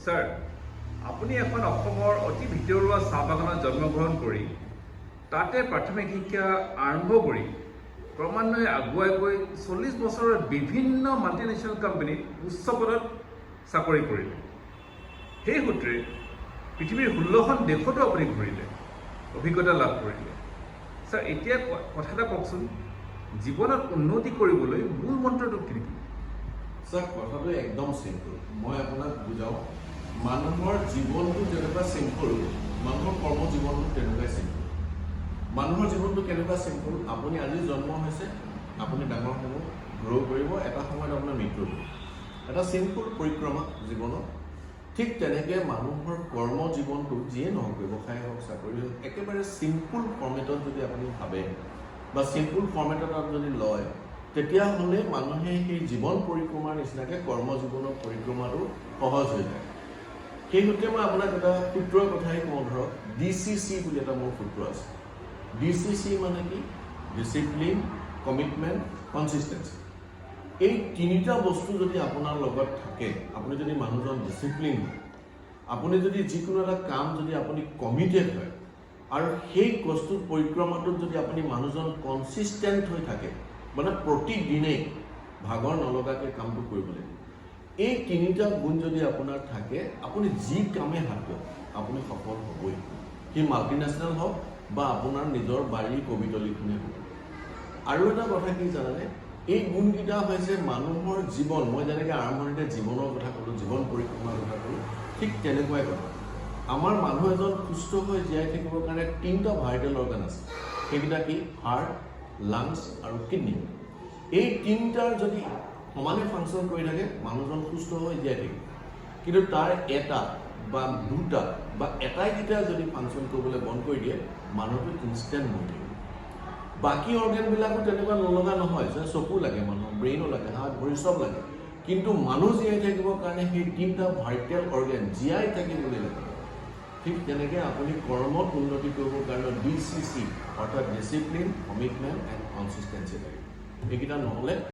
Sir, আপুনি এখন অসমৰ অতি ভিতৰুৱা চাহ বাগানত জন্মগ্ৰহণ কৰি তাতে প্ৰাথমিক শিক্ষা আৰম্ভ কৰি ক্ৰমান্বয়ে আগুৱাই গৈ 40 বছৰৰ বিভিন্ন মাল্টিনেশ্যনেল কোম্পানীত উচ্চ পদত চাকৰি কৰিলে। সেই সূত্ৰে পৃথিৱীৰ 16খন দেশতো আপুনি ঘূৰিলে, অভিজ্ঞতা লাভ কৰিলে। স্যাৰ, এতিয়া কথা এটা কওকচোন, জীৱনত উন্নতি কৰিবলৈ মূল মন্ত্ৰটো কি? স্যাৰ, কথাটো একদম চিম্পল। মই আপোনাক বুজাওঁ, মানুহৰ জীৱনটো যেনেকুৱা চিম্পল, মানুহৰ কৰ্ম জীৱনটো তেনেকুৱাই চিম্পল। মানুহৰ জীৱনটো কেনেকুৱা চিম্পল, আপুনি আজি জন্ম হৈছে, আপুনি ডাঙৰ হ'ব, গ্ৰ' কৰিব, এটা সময়ত আপোনাৰ মৃত্যু হ'ব। এটা চিম্পল পৰিক্ৰমা জীৱনত। ঠিক তেনেকৈ মানুহৰ কৰ্ম জীৱনটো যিয়ে নহওক, ব্যৱসায় হওক, চাকৰি হওক, একেবাৰে চিম্পল ফৰ্মেটত যদি আপুনি ভাবে বা চিম্পল ফৰ্মেটত যদি লয়, তেতিয়াহ'লে মানুহে সেই জীৱন পৰিক্ৰমাৰ নিচিনাকৈ কৰ্ম জীৱনৰ পৰিক্ৰমাটো সহজ হৈ যায়। সেই সূত্ৰে মই আপোনাক এটা সূত্ৰৰ কথাই কওঁ, ধৰক DCC বুলি এটা মোৰ সূত্ৰ আছে। DCC মানে কি? Discipline, commitment, consistency. এই তিনিটা বস্তু যদি আপোনাৰ লগত থাকে, আপুনি যদি মানুহজন ডিচিপ্লিন হয়, আপুনি যদি যিকোনো এটা কাম যদি আপুনি কমিটেড হয়, আৰু সেই বস্তুৰ পৰিক্ৰমাটোত যদি আপুনি মানুহজন কনচিষ্টেণ্ট হৈ থাকে, মানে প্ৰতিদিনেই ভাগৰ নলগাকৈ কামটো কৰিব লাগিব, এই তিনিটা গুণ যদি আপোনাৰ থাকে, আপুনি যি কামেই হাত দিয়ক আপুনি সফল হ'বই। সি মাল্টিনেশ্যনেল হওক বা আপোনাৰ নিজৰ বাৰীৰ কবিতলিখনে হওক। আৰু এটা কথা কি জানেনে, এই গুণকেইটা হৈছে মানুহৰ জীৱন। মই যেনেকৈ আৰম্ভণিতে জীৱনৰ কথা ক'লোঁ, জীৱন পৰিক্ৰমাৰ কথা ক'লোঁ, ঠিক তেনেকুৱাই কথা। আমাৰ মানুহ এজন সুস্থ হৈ জীয়াই থাকিবৰ কাৰণে 3টা ভাইটেল অৰ্গান আছে। সেইকেইটা কি? হাৰ্ট, লাংছ আৰু কিডনী। এই 3টাৰ যদি সমানে ফাংচন কৰি থাকে, মানুহজন সুস্থ হৈ জীয়াই থাকিব। কিন্তু তাৰ এটা বা দুটা বা এটাইকেইটা যদি ফাংচন কৰিবলৈ বন্ধ কৰি দিয়ে, মানুহটো ইনষ্টেণ্ট মৰি থাকিব। বাকী অৰ্গেনবিলাকো তেনেকুৱা নলগা নহয়, যে চকু লাগে, মানুহৰ ব্ৰেইনো লাগে, হাত ভৰি চব লাগে। কিন্তু মানুহ জীয়াই থাকিবৰ কাৰণে সেই 3টা ভাইটেল অৰ্গেন জীয়াই থাকিবলৈ লাগে। ঠিক তেনেকৈ আপুনি কৰ্মত উন্নতি কৰিবৰ কাৰণে DCC অৰ্থাৎ ডিচিপ্লিন, কমিটমেণ্ট এণ্ড কনচিষ্টেঞ্চি লাগে। এইকেইটা নহ'লে